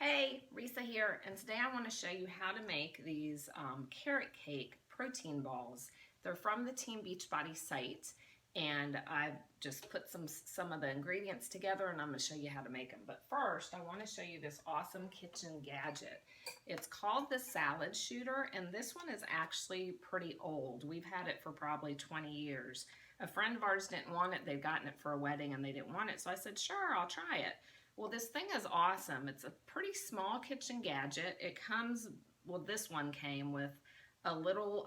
Hey, Risa here, and today I want to show you how to make these carrot cake protein balls. They're from the Team Beachbody site, and I've just put some of the ingredients together, and I'm going to show you how to make them. But first, I want to show you this awesome kitchen gadget. It's called the Salad Shooter, and this one is actually pretty old. We've had it for probably 20 years. A friend of ours didn't want it. They'd gotten it for a wedding, and they didn't want it, so I said, sure, I'll try it. Well, this thing is awesome. It's a pretty small kitchen gadget. It comes, well, this one came with a little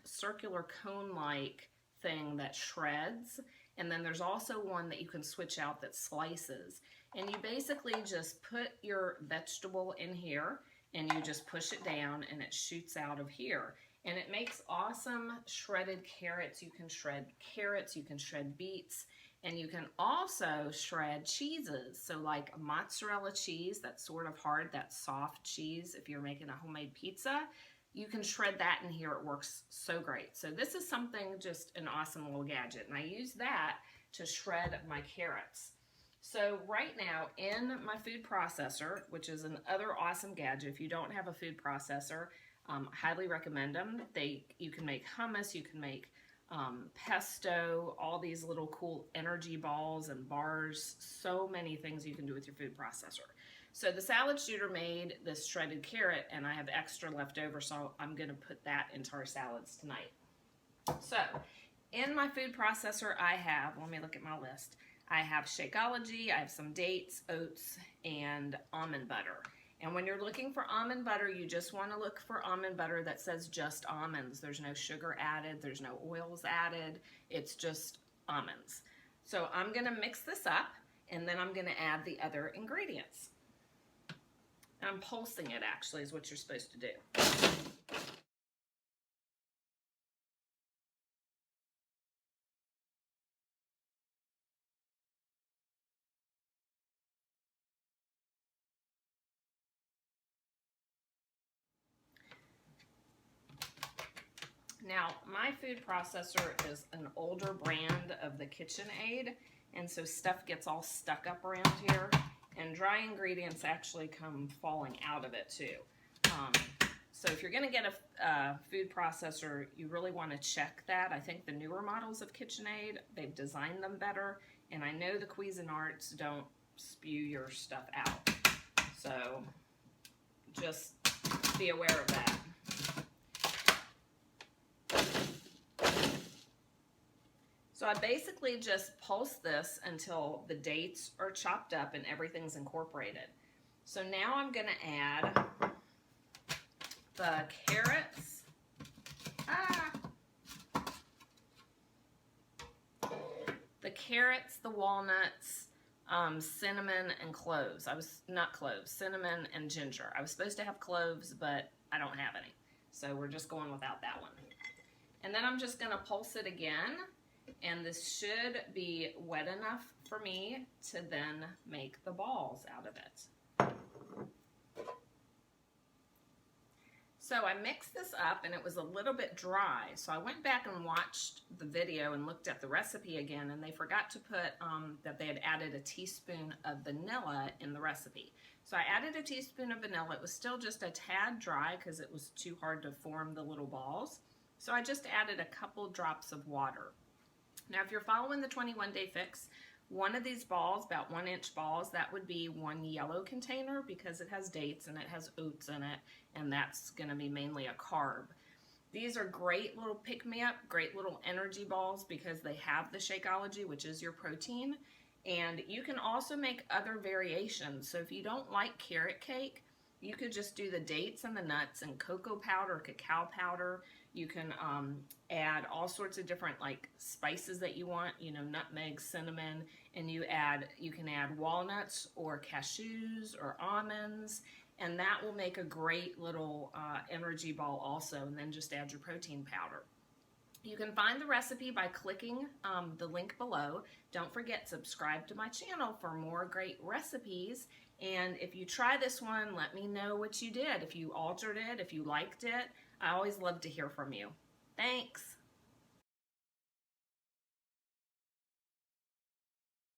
circular cone-like thing that shreds, and then there's also one that you can switch out that slices. And you basically just put your vegetable in here, and you just push it down, and it shoots out of here. And it makes awesome shredded carrots. You can shred carrots, you can shred beets, and you can also shred cheeses. So like mozzarella cheese, that's sort of hard, that soft cheese, if you're making a homemade pizza, you can shred that in here. It works so great. So this is something, just an awesome little gadget. And I use that to shred my carrots. So right now in my food processor, which is another awesome gadget, if you don't have a food processor, highly recommend them. You can make hummus, you can make pesto, all these little cool energy balls and bars, so many things you can do with your food processor. So the Salad Shooter made this shredded carrot, and I have extra left over, so I'm going to put that into our salads tonight. So in my food processor I have, let me look at my list, I have Shakeology, I have some dates, oats, and almond butter. And when you're looking for almond butter, you just want to look for almond butter that says just almonds. There's no sugar added, there's no oils added, it's just almonds. So I'm going to mix this up, and then I'm going to add the other ingredients. I'm pulsing it, actually, is what you're supposed to do. Now, my food processor is an older brand of the KitchenAid, and so stuff gets all stuck up around here, and dry ingredients actually come falling out of it too. So if you're going to get a food processor, you really want to check that. I think the newer models of KitchenAid, they've designed them better, and I know the Cuisinarts don't spew your stuff out. So just be aware of that. So I basically just pulse this until the dates are chopped up and everything's incorporated. So now I'm going to add the carrots, the walnuts, cinnamon, and cloves. Cinnamon and ginger. I was supposed to have cloves, but I don't have any. So we're just going without that one. And then I'm just going to pulse it again. And this should be wet enough for me to then make the balls out of it. So I mixed this up, and it was a little bit dry. So I went back and watched the video and looked at the recipe again, and they forgot to put that they had added a teaspoon of vanilla in the recipe. So I added a teaspoon of vanilla. It was still just a tad dry because it was too hard to form the little balls. So I just added a couple drops of water. Now, if you're following the 21-day fix, one of these balls, about 1-inch balls, that would be one yellow container because it has dates and it has oats in it, and that's going to be mainly a carb. These are great little pick-me-up, great little energy balls because they have the Shakeology, which is your protein, and you can also make other variations. So if you don't like carrot cake, you could just do the dates and the nuts and cocoa powder, cacao powder. You can add all sorts of different like spices that you want, you know, nutmeg, cinnamon, and you can add walnuts or cashews or almonds, and that will make a great little energy ball also, and then just add your protein powder. You can find the recipe by clicking the link below. Don't forget, subscribe to my channel for more great recipes. And if you try this one, let me know what you did. If you altered it, if you liked it, I always love to hear from you. Thanks.